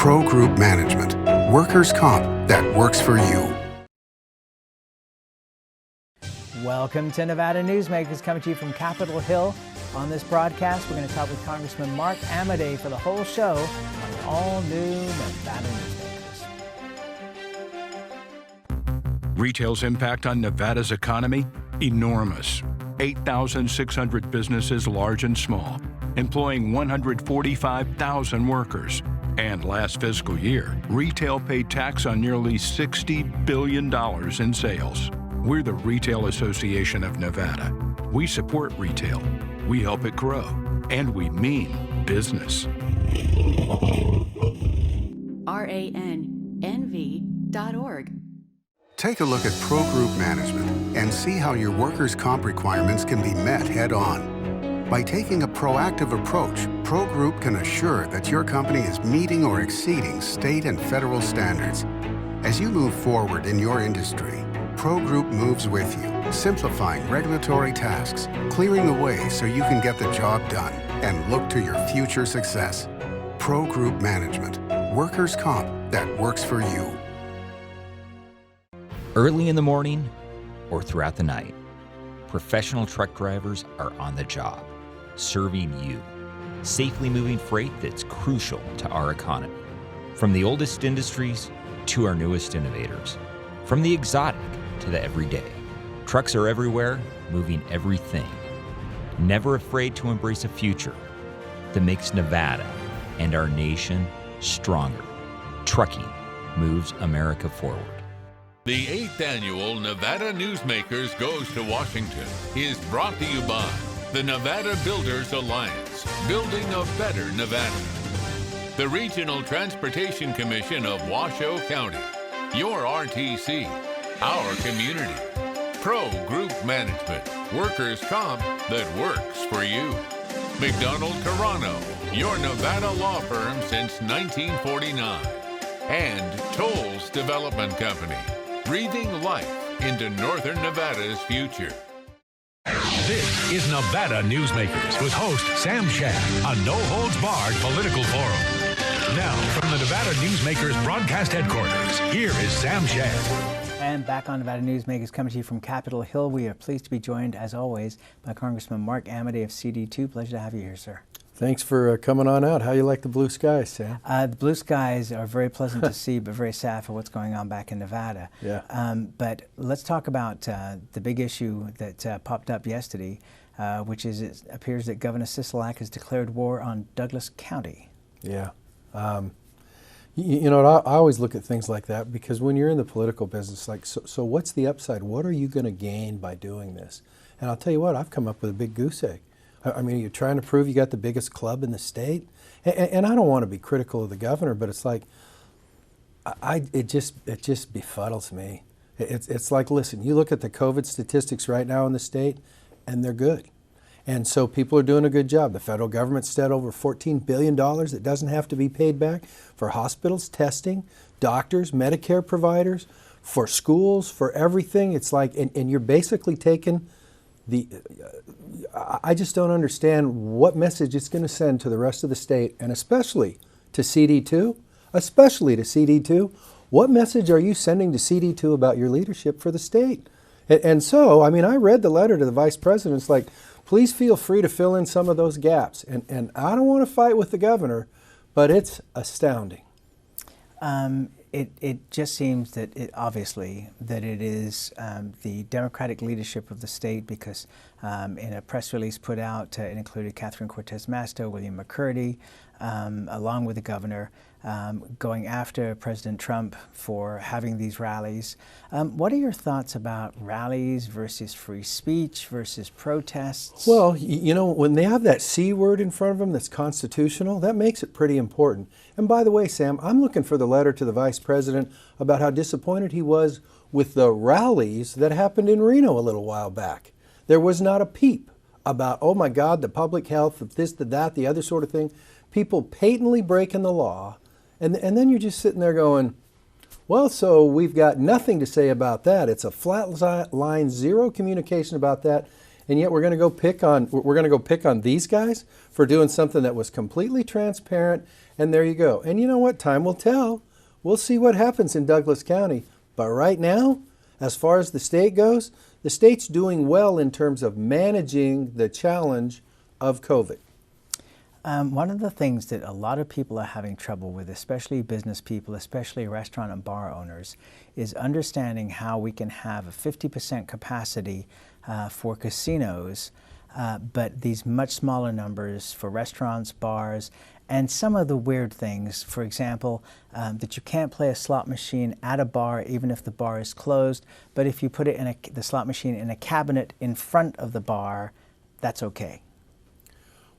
Pro Group Management. Workers' comp that works for you. Welcome to Nevada Newsmakers, coming to you from Capitol Hill. On this broadcast, we're going to talk with Congressman Mark Amodei for the whole show on the all-new Nevada Newsmakers. Retail's impact on Nevada's economy? Enormous. 8,600 businesses, large and small, employing 145,000 workers. And last fiscal year, retail paid tax on nearly $60 billion in sales. We're the Retail Association of Nevada. We support retail, we help it grow, and we mean business. RANNV.org. Take a look at Pro Group Management and see how your workers' comp requirements can be met head-on. By taking a proactive approach, Pro Group can assure that your company is meeting or exceeding state and federal standards. As you move forward in your industry, Pro Group moves with you, simplifying regulatory tasks, clearing the way so you can get the job done and look to your future success. Pro Group Management. Workers' comp that works for you. Early in the morning or throughout the night, professional truck drivers are on the job, serving you, safely moving freight that's crucial to our economy. From the oldest industries to our newest innovators, from the exotic to the everyday, trucks are everywhere, moving everything. Never afraid to embrace a future that makes Nevada and our nation stronger. Trucking moves America forward. The 8th annual Nevada Newsmakers Goes to Washington is brought to you by the Nevada Builders Alliance, building a better Nevada. The Regional Transportation Commission of Washoe County, your RTC, our community. Pro Group Management, workers' comp that works for you. McDonald Carano, your Nevada law firm since 1949. And Tolles Development Company, breathing life into Northern Nevada's future. This is Nevada Newsmakers with host Sam Shad, a no-holds-barred political forum. Now, from the Nevada Newsmakers broadcast headquarters, here is Sam Shad. And back on Nevada Newsmakers, coming to you from Capitol Hill. We are pleased to be joined, as always, by Congressman Mark Amodei of CD2. Pleasure to have you here, sir. Thanks for coming on out. How you like the blue skies, Sam? The blue skies are very pleasant to see, but very sad for what's going on back in Nevada. Yeah. But let's talk about the big issue that popped up yesterday, which is it appears that Governor Sisolak has declared war on Douglas County. Yeah. You know, I always look at things like that because when you're in the political business, like, so what's the upside? What are you going to gain by doing this? And I'll tell you what, I've come up with a big goose egg. I mean, you're trying to prove you got the biggest club in the state. And I don't want to be critical of the governor, but it's like, it just befuddles me. It's like, listen, you look at the COVID statistics right now in the state, and they're good. And so people are doing a good job. The federal government spent over $14 billion that doesn't have to be paid back for hospitals, testing, doctors, Medicare providers, for schools, for everything. It's like, and you're basically taking I just don't understand what message it's going to send to the rest of the state, and especially to CD2, What message are you sending to CD2 about your leadership for the state? And so, I mean, I read the letter to the vice president. It's like, please feel free to fill in some of those gaps. And I don't want to fight with the governor, but it's astounding. It just seems that obviously that it is the Democratic leadership of the state, because in a press release put out, it included Catherine Cortez Masto, William McCurdy, along with the governor, going after President Trump for having these rallies. What are your thoughts about rallies versus free speech versus protests? Well, you know, when they have that C word in front of them that's constitutional, that makes it pretty important. And by the way, Sam, I'm looking for the letter to the vice president about how disappointed he was with the rallies that happened in Reno a little while back. There was not a peep about, oh my God, the public health, this, the that, the other sort of thing. People patently breaking the law. And then you're just sitting there going, well, so we've got nothing to say about that. It's a flat line, zero communication about that. and yet we're going to go pick on these guys for doing something that was completely transparent. And there you go. And you know what? Time will tell. We'll see what happens in Douglas County. But right now, as far as the state goes, the state's doing well in terms of managing the challenge of COVID. One of the things that a lot of people are having trouble with, especially business people, especially restaurant and bar owners, is understanding how we can have a 50% capacity for casinos, but these much smaller numbers for restaurants, bars, and some of the weird things. For example, that you can't play a slot machine at a bar even if the bar is closed, but if you put it in the slot machine in a cabinet in front of the bar, that's okay.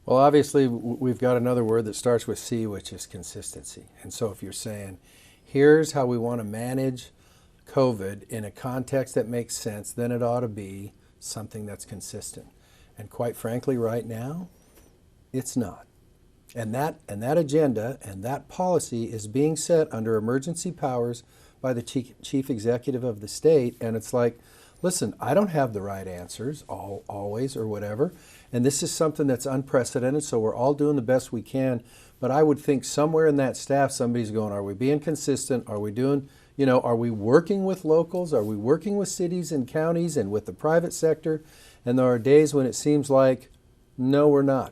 Well, obviously, we've got another word that starts with C, which is consistency. And so if you're saying, here's how we want to manage COVID in a context that makes sense, then it ought to be something that's consistent. And quite frankly, right now, it's not. And that agenda and that policy is being set under emergency powers by the chief executive of the state. And it's like, listen, I don't have the right answers always or whatever. And this is something that's unprecedented, so we're all doing the best we can. But I would think somewhere in that staff, somebody's going, are we being consistent? Are we doing, are we working with locals? Are we working with cities and counties and with the private sector? And there are days when it seems like, no, we're not.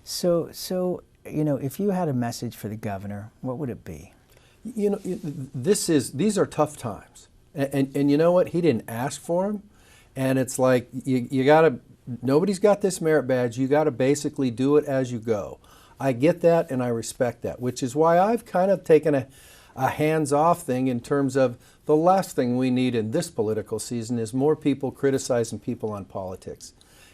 So if you had a message for the governor, what would it be? These are tough times. And you know what? He didn't ask for them. And it's like, you got to, nobody's got this merit badge. You got to basically do it as you go. I get that and I respect that, which is why I've kind of taken a hands-off thing in terms of the last thing we need in this political season is more people criticizing people on politics.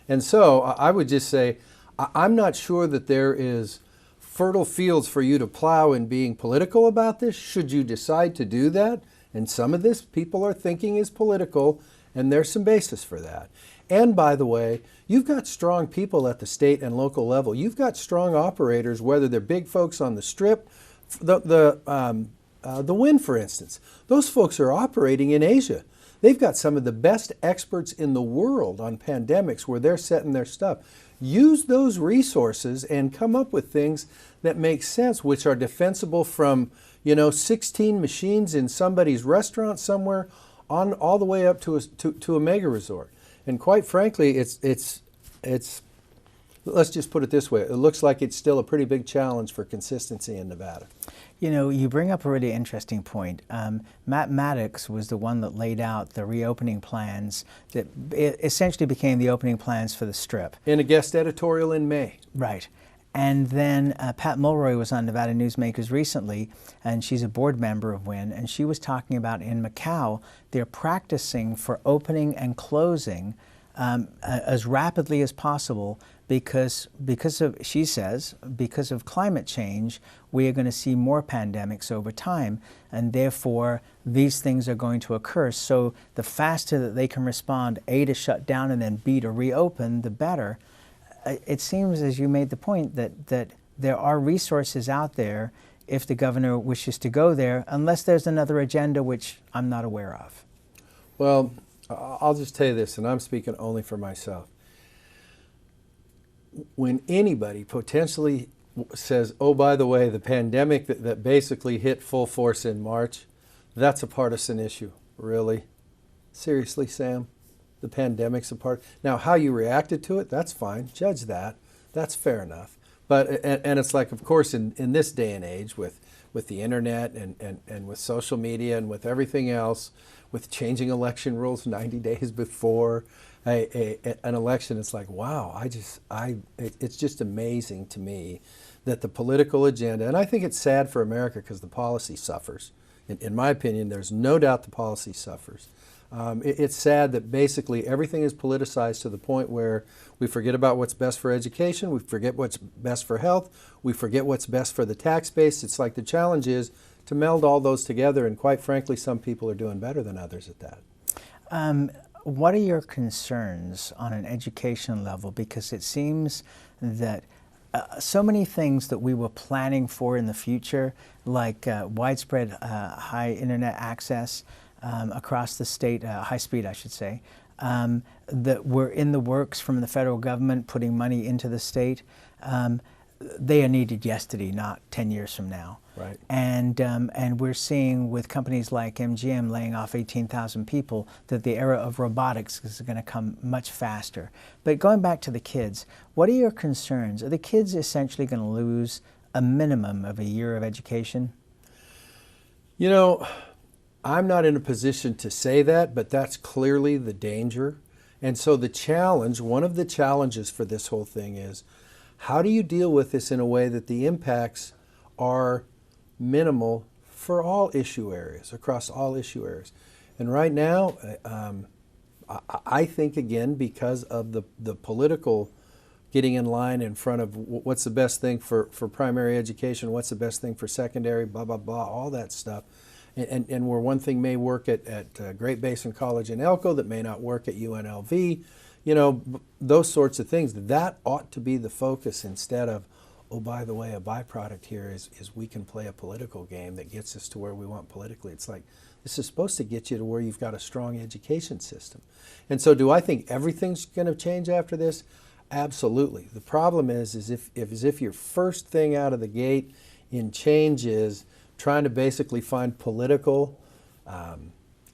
And so I would just say, I'm not sure that there is fertile fields for you to plow in being political about this, should you decide to do that. And some of this people are thinking is political, and there's some basis for that. And by the way, you've got strong people at the state and local level. You've got strong operators, whether they're big folks on the Strip, the Wynn, for instance. Those folks are operating in Asia. They've got some of the best experts in the world on pandemics where they're setting their stuff. Use those resources and come up with things that make sense, which are defensible from 16 machines in somebody's restaurant somewhere on all the way up to a mega resort. And quite frankly, it's let's just put it this way. It looks like it's still a pretty big challenge for consistency in Nevada. You bring up a really interesting point. Matt Maddox was the one that laid out the reopening plans that essentially became the opening plans for the Strip. In a guest editorial in May. Right. And then Pat Mulroy was on Nevada Newsmakers recently, and she's a board member of Wynn, and she was talking about in Macau, they're practicing for opening and closing as rapidly as possible because of, she says, because of climate change, we are going to see more pandemics over time, and therefore these things are going to occur. So the faster that they can respond, A, to shut down, and then B, to reopen, the better. It seems, as you made the point, that there are resources out there if the governor wishes to go there, unless there's another agenda which I'm not aware of. Well, I'll just tell you this, and I'm speaking only for myself. When anybody potentially says, oh, by the way, the pandemic that basically hit full force in March, that's a partisan issue. Really? Seriously, Sam? The pandemic's a part. Now, how you reacted to it, that's fine. Judge that. That's fair enough. But and it's like, of course, in this day and age with the internet and with social media and with everything else, with changing election rules 90 days before an election, it's like, wow, it's just amazing to me that the political agenda, and I think it's sad for America because the policy suffers. In my opinion, there's no doubt the policy suffers. It's sad that basically everything is politicized to the point where we forget about what's best for education, we forget what's best for health, we forget what's best for the tax base. It's like the challenge is to meld all those together, and quite frankly, some people are doing better than others at that. What are your concerns on an education level? Because it seems that so many things that we were planning for in the future, like widespread high internet access, across the state, high speed, I should say, that were in the works from the federal government putting money into the state, they are needed yesterday, not 10 years from now. Right. And we're seeing with companies like MGM laying off 18,000 people that the era of robotics is going to come much faster. But going back to the kids, what are your concerns? Are the kids essentially going to lose a minimum of a year of education? You know, I'm not in a position to say that, but that's clearly the danger. And so the challenge, one of the challenges for this whole thing is, how do you deal with this in a way that the impacts are minimal for all issue areas, across all issue areas? And right now, I think, again, because of the political getting in line in front of what's the best thing for primary education, what's the best thing for secondary, blah, blah, blah, all that stuff. And where one thing may work at Great Basin College in Elko that may not work at UNLV, you know, those sorts of things, that ought to be the focus instead of, oh, by the way, a byproduct here is we can play a political game that gets us to where we want politically. It's like, this is supposed to get you to where you've got a strong education system. And so do I think everything's going to change after this? Absolutely. The problem is if your first thing out of the gate in change is trying to basically find political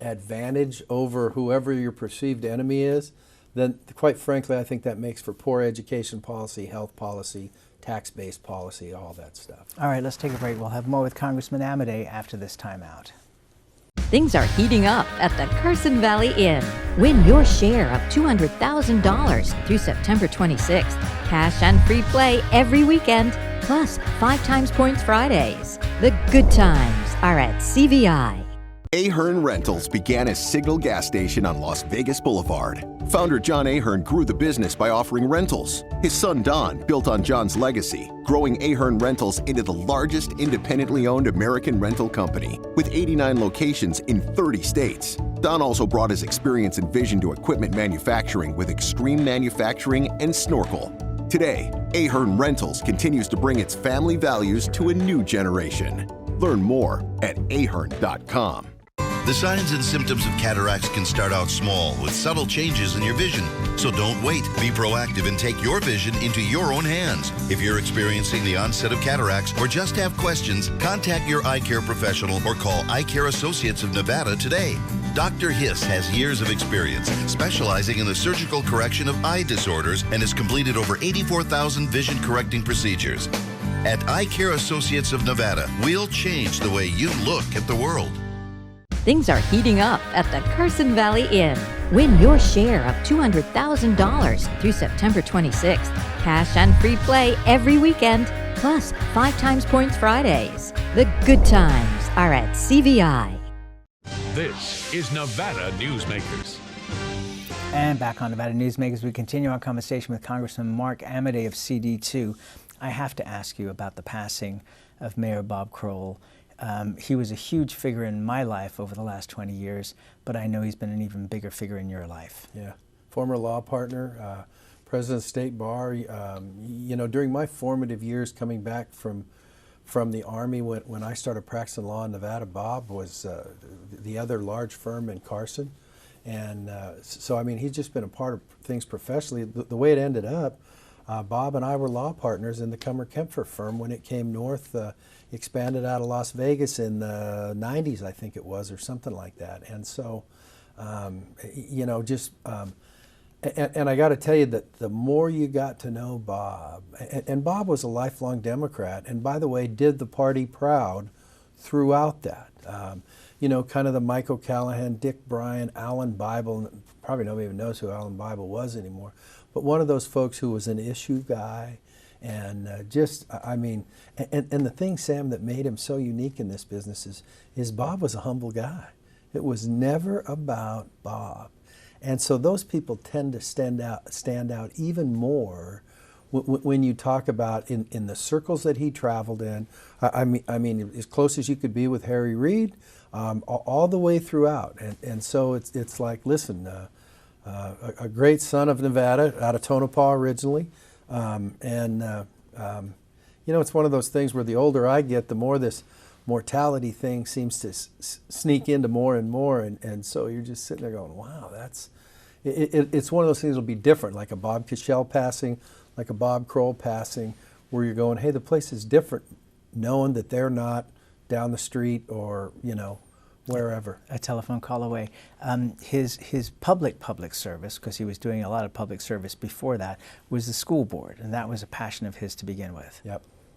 advantage over whoever your perceived enemy is, then quite frankly, I think that makes for poor education policy, health policy, tax-based policy, all that stuff. All right, let's take a break. We'll have more with Congressman Amodei after this timeout. Things are heating up at the Carson Valley Inn. Win your share of $200,000 through September 26th. Cash and free play every weekend, plus 5 times points Fridays. The good times are at CVI. Ahern Rentals began as Signal Gas Station on Las Vegas Boulevard. Founder John Ahern grew the business by offering rentals. His son Don built on John's legacy, growing Ahern Rentals into the largest independently owned American rental company, with 89 locations in 30 states. Don also brought his experience and vision to equipment manufacturing with Extreme Manufacturing and Snorkel. Today, Ahern Rentals continues to bring its family values to a new generation. Learn more at ahern.com. The signs and symptoms of cataracts can start out small with subtle changes in your vision. So don't wait. Be proactive and take your vision into your own hands. If you're experiencing the onset of cataracts or just have questions, contact your eye care professional or call Eye Care Associates of Nevada today. Dr. Hiss has years of experience specializing in the surgical correction of eye disorders and has completed over 84,000 vision correcting procedures. At Eye Care Associates of Nevada, we'll change the way you look at the world. Things are heating up at the Carson Valley Inn. Win your share of $200,000 through September 26th. Cash and free play every weekend, plus 5 times points Fridays. The good times are at CVI. This is Nevada Newsmakers. And back on Nevada Newsmakers, we continue our conversation with Congressman Mark Amodei of CD2. I have to ask you about the passing of Mayor Bob Kroll. He was a huge figure in my life over the last 20 years, but I know he's been an even bigger figure in your life. Yeah, former law partner, president of State Bar. You know, during my formative years coming back from the Army, when I started practicing law in Nevada, Bob was the other large firm in Carson. And so, I mean, he's just been a part of things professionally. The way it ended up, Bob and I were law partners in the Kummer-Kempfer firm when it came north, expanded out of Las Vegas in the 90s, I think it was, or something like that. And so, you know, just, and I got to tell you that the more you got to know Bob, and Bob was a lifelong Democrat, and by the way, did the party proud throughout that. You know, kind of the Michael Callahan, Dick Bryan, Alan Bible, probably nobody even knows who Alan Bible was anymore, but one of those folks who was an issue guy. And just, I mean, and the thing, Sam, that made him so unique in this business is Bob was a humble guy. It was never about Bob. And so those people tend to stand out even more when you talk about in the circles that he traveled in. I mean, as close as you could be with Harry Reid, all the way throughout. And so it's like, listen, a great son of Nevada, out of Tonopah originally. You know, it's one of those things where the older I get, the more this mortality thing seems to sneak into more and more. And so you're just sitting there going, wow, it's one of those things that'll be different, like a Bob Cashell passing, like a Bob Kroll passing, where you're going, hey, the place is different, knowing that they're not down the street or, wherever. A telephone call away. His public service, because he was doing a lot of public service before that, was the school board, and that was a passion of his to begin with.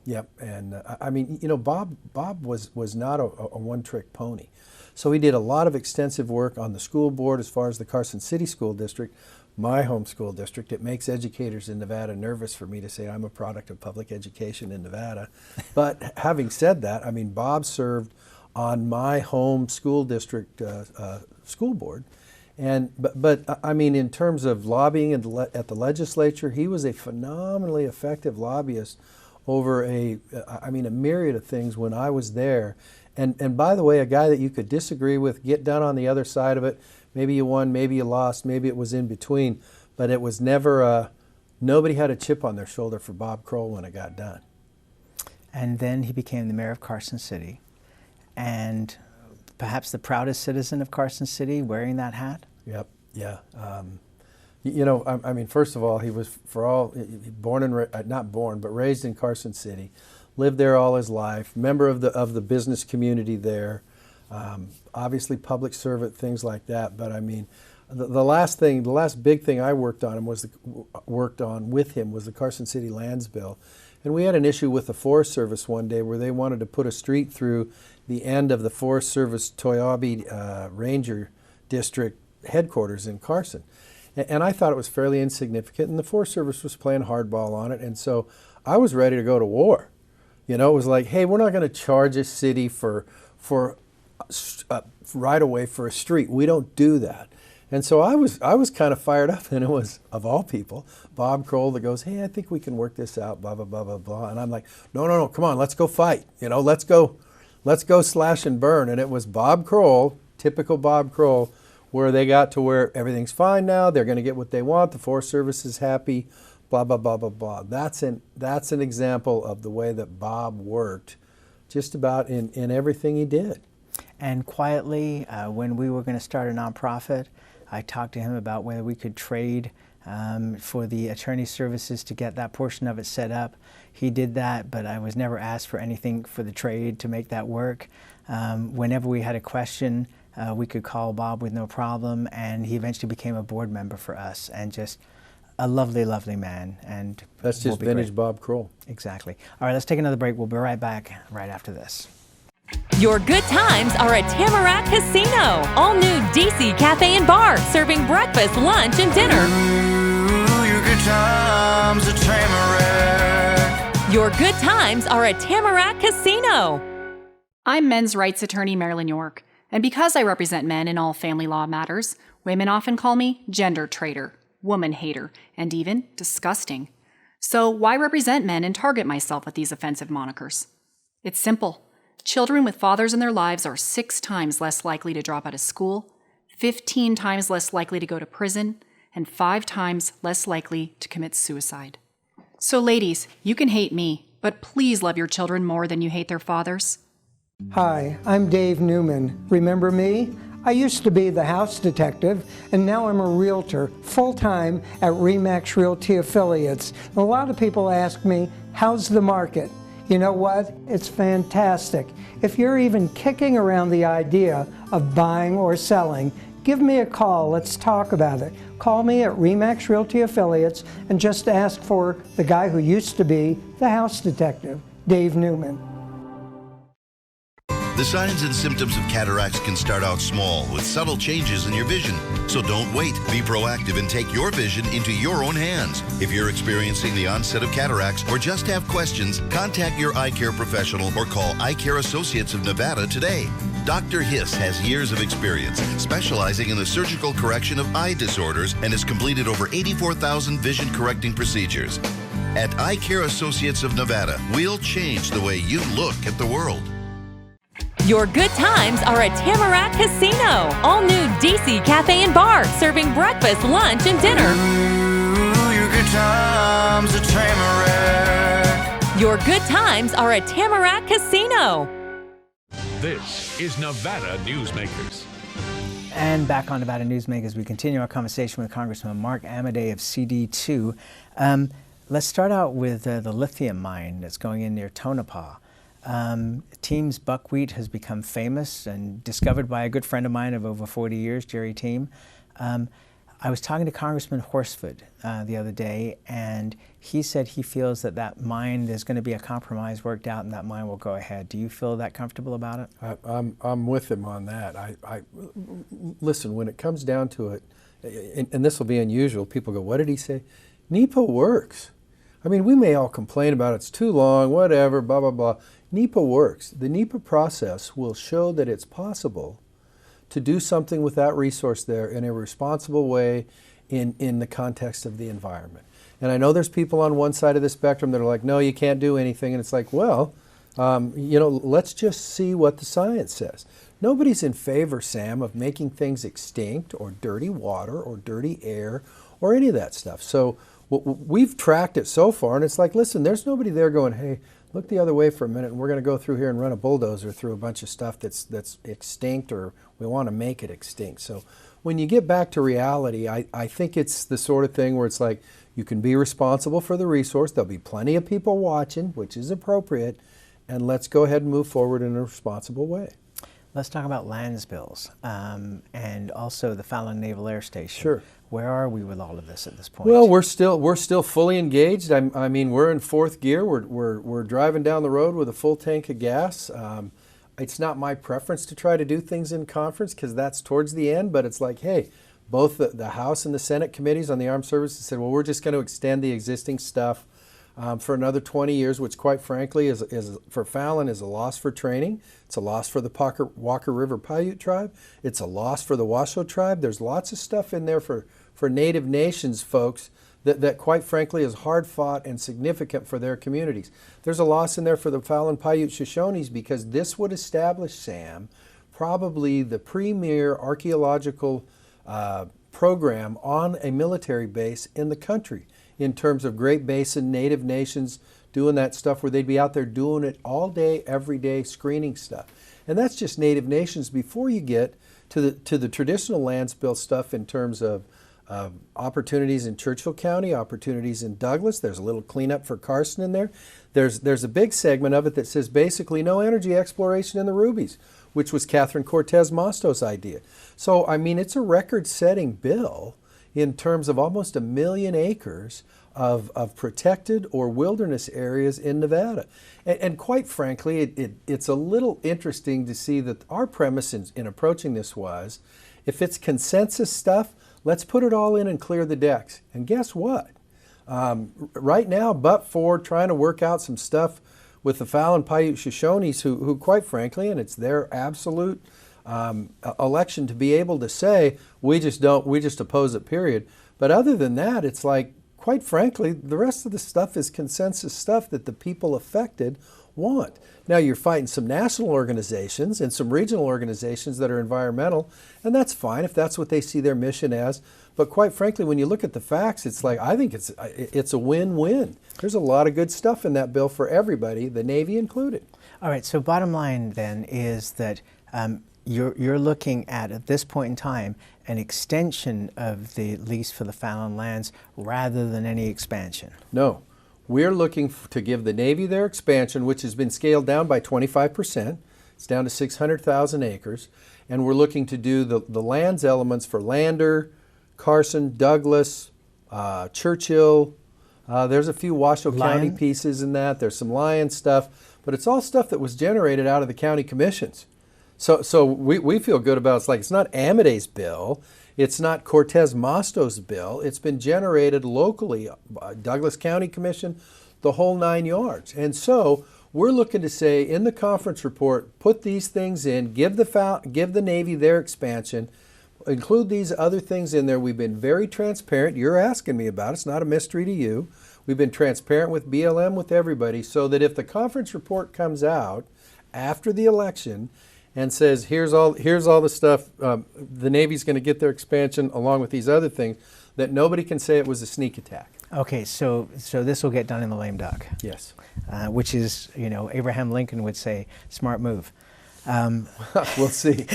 Yep. And I mean, Bob was not a one-trick pony. So he did a lot of extensive work on the school board as far as the Carson City School District, my home school district. It makes educators in Nevada nervous for me to say I'm a product of public education in Nevada. But having said that, I mean, Bob served on my home school district school board. But I mean, in terms of lobbying at the legislature, he was a phenomenally effective lobbyist over a myriad of things when I was there. And by the way, a guy that you could disagree with, get done on the other side of it. Maybe you won, maybe you lost, maybe it was in between. But it was never, nobody had a chip on their shoulder for Bob Kroll when it got done. And then he became the mayor of Carson City, and perhaps the proudest citizen of Carson City wearing that hat. Yep, yeah. I mean, first of all, he was raised in Carson City, lived there all his life, member of the business community there, obviously public servant, things like that. But I mean, the last big thing I worked on with him was the Carson City Lands Bill. And we had an issue with the Forest Service one day where they wanted to put a street through the end of the Forest Service Toyabe Ranger District headquarters in Carson. And I thought it was fairly insignificant, and the Forest Service was playing hardball on it, and so I was ready to go to war. It was like, hey, we're not going to charge a city for right away for a street. We don't do that. And so I was kind of fired up, and it was, of all people, Bob Kroll that goes, hey, I think we can work this out, blah, blah, blah, blah, blah. And I'm like, no, come on, let's go fight. Let's go slash and burn. And it was Bob Kroll, typical Bob Kroll, where they got to where everything's fine now, they're going to get what they want, the Forest Service is happy, blah, blah, blah, blah, blah. That's an example of the way that Bob worked just about in everything he did. And quietly, when we were going to start a nonprofit, I talked to him about whether we could trade for the attorney services to get that portion of it set up. He did that, but I was never asked for anything for the trade to make that work. Whenever we had a question, we could call Bob with no problem, and he eventually became a board member for us, and just a lovely, lovely man. And that's just vintage Bob Kroll. Exactly. All right, let's take another break. We'll be right back right after this. Your good times are at Tamarack Casino. All new DC Cafe and Bar, serving breakfast, lunch, and dinner. Ooh, your good times at Tamarack. Your good times are at Tamarack Casino. I'm men's rights attorney Marilyn York, and because I represent men in all family law matters, women often call me gender traitor, woman hater, and even disgusting. So why represent men and target myself with these offensive monikers? It's simple. Children with fathers in their lives are 6 times less likely to drop out of school, 15 times less likely to go to prison, and 5 times less likely to commit suicide. So ladies, you can hate me, but please love your children more than you hate their fathers. Hi, I'm Dave Newman. Remember me? I used to be the house detective, and now I'm a realtor, full-time at RE/MAX Realty Affiliates. A lot of people ask me, how's the market? You know what? It's fantastic. If you're even kicking around the idea of buying or selling, give me a call. Let's talk about it. Call me at RE/MAX Realty Affiliates and just ask for the guy who used to be the house detective, Dave Newman. The signs and symptoms of cataracts can start out small with subtle changes in your vision. So don't wait. Be proactive and take your vision into your own hands. If you're experiencing the onset of cataracts or just have questions, contact your eye care professional or call Eye Care Associates of Nevada today. Dr. Hiss has years of experience specializing in the surgical correction of eye disorders and has completed over 84,000 vision correcting procedures. At Eye Care Associates of Nevada, we'll change the way you look at the world. Your good times are at Tamarack Casino. All new DC Cafe and Bar, serving breakfast, lunch, and dinner. Ooh, your good times at Tamarack. Your good times are at Tamarack Casino. This is Nevada Newsmakers. And back on Nevada Newsmakers, we continue our conversation with Congressman Mark Amodei of CD2. Let's start out with the lithium mine that's going in near Tonopah. Team's buckwheat has become famous and discovered by a good friend of mine of over 40 years, Jerry Team. I was talking to Congressman Horsford the other day, and he said he feels that that mine, there's going to be a compromise worked out and that mine will go ahead. Do you feel that comfortable about it? I'm with him on that. Listen, when it comes down to it, and this will be unusual, people go, what did he say? NEPA works. I mean, we may all complain about it's too long, whatever, blah, blah, blah. NEPA works. The NEPA process will show that it's possible to do something with that resource there in a responsible way in the context of the environment. And I know there's people on one side of the spectrum that are like, no, you can't do anything. And it's like, well, let's just see what the science says. Nobody's in favor, Sam, of making things extinct or dirty water or dirty air or any of that stuff. So we've tracked it so far, and it's like, listen, there's nobody there going, hey, look the other way for a minute, and we're going to go through here and run a bulldozer through a bunch of stuff that's extinct, or we want to make it extinct. So when you get back to reality, I think it's the sort of thing where it's like, you can be responsible for the resource. There'll be plenty of people watching, which is appropriate, and let's go ahead and move forward in a responsible way. Let's talk about lands bills and also the Fallon Naval Air Station. Sure. Where are we with all of this at this point? Well, we're still fully engaged. I mean, we're in fourth gear. We're driving down the road with a full tank of gas. It's not my preference to try to do things in conference because that's towards the end. But it's like, hey, both the House and the Senate committees on the armed services said, well, we're just going to extend the existing stuff for another 20 years, which quite frankly is for Fallon is a loss for training. It's a loss for the Walker River Paiute tribe. It's a loss for the Washoe tribe. There's lots of stuff in there for Native Nations folks that quite frankly is hard fought and significant for their communities. There's a loss in there for the Fallon Paiute Shoshones because this would establish, Sam, probably the premier archaeological program on a military base in the country in terms of Great Basin Native Nations doing that stuff where they'd be out there doing it all day, every day, screening stuff. And that's just Native Nations before you get to the traditional lands bill stuff in terms of opportunities in Churchill County, opportunities in Douglas. There's a little cleanup for Carson in there. There's a big segment of it that says basically no energy exploration in the Rubies, which was Catherine Cortez Masto's idea. So, I mean, it's a record-setting bill in terms of almost 1 million acres of protected or wilderness areas in Nevada. And quite frankly, it's a little interesting to see that our premise in approaching this was, if it's consensus stuff, let's put it all in and clear the decks. And guess what? Right now, but for trying to work out some stuff with the Fallon Paiute Shoshones, who quite frankly, and it's their absolute election to be able to say, we just oppose it, period. But other than that, it's like, quite frankly, the rest of the stuff is consensus stuff that the people affected want. Now you're fighting some national organizations and some regional organizations that are environmental, and that's fine if that's what they see their mission as. But quite frankly, when you look at the facts, it's like, I think it's a win-win. There's a lot of good stuff in that bill for everybody, the Navy included. All right, so bottom line then is that you're looking at this point in time, an extension of the lease for the Fallon lands rather than any expansion. No. We're looking to give the Navy their expansion, which has been scaled down by 25%. It's down to 600,000 acres. And we're looking to do the lands elements for Lander, Carson, Douglas, Churchill. There's a few Washoe County pieces in that. There's some Lyon stuff. But it's all stuff that was generated out of the county commissions. So we feel good about it. It's like, it's not Amodei's bill. It's not Cortez Masto's bill. It's been generated locally, Douglas County Commission, the whole 9 yards. And so we're looking to say in the conference report, put these things in, give the Navy their expansion, include these other things in there. We've been very transparent. You're asking me about it. It's not a mystery to you. We've been transparent with BLM, with everybody, so that if the conference report comes out after the election and says, here's all the stuff, the Navy's going to get their expansion along with these other things, that nobody can say it was a sneak attack. Okay, so this will get done in the lame duck. Yes. Which is, Abraham Lincoln would say, smart move. We'll see.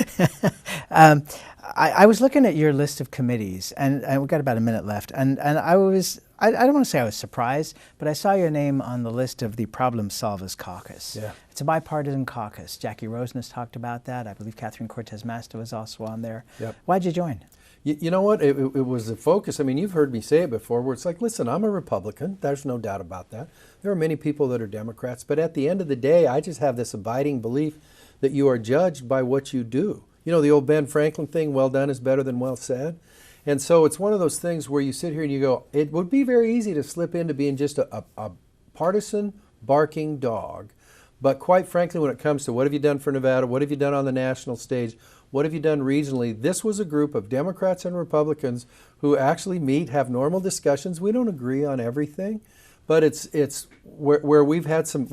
I was looking at your list of committees, and we've got about a minute left, and I don't want to say I was surprised, but I saw your name on the list of the Problem Solvers Caucus. Yeah. It's a bipartisan caucus. Jackie Rosen has talked about that. I believe Catherine Cortez Masto was also on there. Yep. Why'd you join? You know what? It was a focus. I mean, you've heard me say it before, where it's like, listen, I'm a Republican. There's no doubt about that. There are many people that are Democrats, but at the end of the day, I just have this abiding belief that you are judged by what you do. You know, the old Ben Franklin thing, well done is better than well said. And so it's one of those things where you sit here and you go, it would be very easy to slip into being just a partisan barking dog. But quite frankly, when it comes to what have you done for Nevada, what have you done on the national stage, what have you done regionally, this was a group of Democrats and Republicans who actually meet, have normal discussions. We don't agree on everything, but it's where we've had some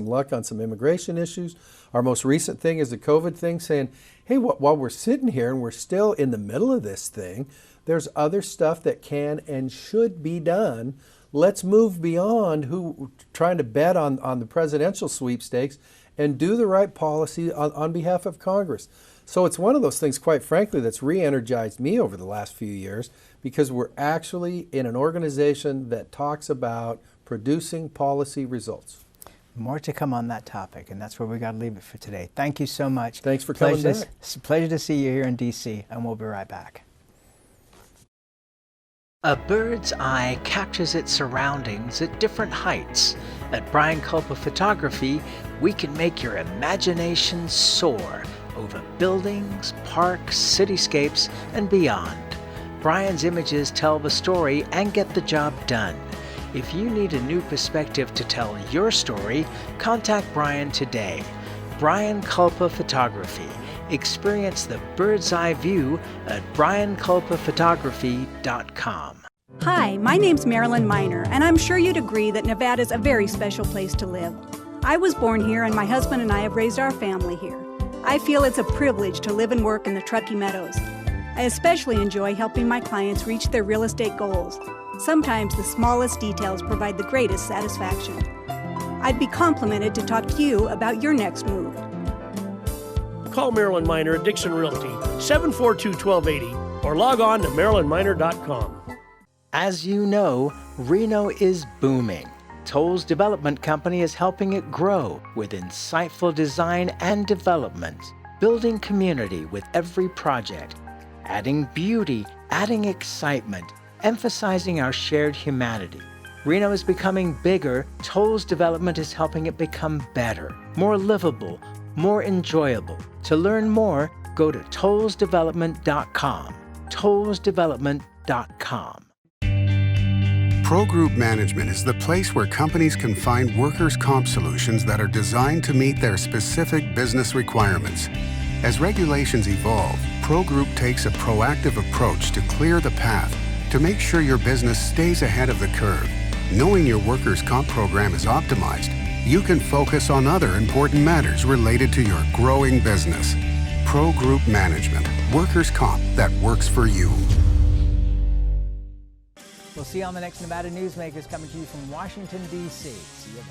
luck on some immigration issues. Our most recent thing is the COVID thing, saying, hey, while we're sitting here and we're still in the middle of this thing, there's other stuff that can and should be done. Let's move beyond trying to bet on the presidential sweepstakes and do the right policy on behalf of Congress. So it's one of those things, quite frankly, that's re-energized me over the last few years, because we're actually in an organization that talks about producing policy results. More to come on that topic, and that's where we got to leave it for today. Thank you so much. Thanks for coming back. It's a pleasure to see you here in D.C., and we'll be right back. A bird's eye captures its surroundings at different heights. At Brian Culpa Photography, we can make your imagination soar over buildings, parks, cityscapes, and beyond. Brian's images tell the story and get the job done. If you need a new perspective to tell your story, contact Brian today. Brian Culpa Photography. Experience the bird's eye view at brianculpaphotography.com. Hi, my name's Marilyn Miner, and I'm sure you'd agree that Nevada's a very special place to live. I was born here, and my husband and I have raised our family here. I feel it's a privilege to live and work in the Truckee Meadows. I especially enjoy helping my clients reach their real estate goals. Sometimes the smallest details provide the greatest satisfaction. I'd be complimented to talk to you about your next move. Call Marilyn Miner at Dixon Realty, 742-1280, or log on to marilynminer.com. As you know, Reno is booming. Toll's Development Company is helping it grow with insightful design and development, building community with every project, adding beauty, adding excitement, emphasizing our shared humanity. Reno is becoming bigger. Toll's Development is helping it become better, more livable, more enjoyable. To learn more, go to tollsdevelopment.com. tollsdevelopment.com. Pro Group Management is the place where companies can find workers' comp solutions that are designed to meet their specific business requirements. As regulations evolve, Pro Group takes a proactive approach to clear the path to make sure your business stays ahead of the curve. Knowing your workers' comp program is optimized, you can focus on other important matters related to your growing business. Pro Group Management, workers' comp that works for you. We'll see you on the next Nevada Newsmakers, coming to you from Washington, D.C. See you then.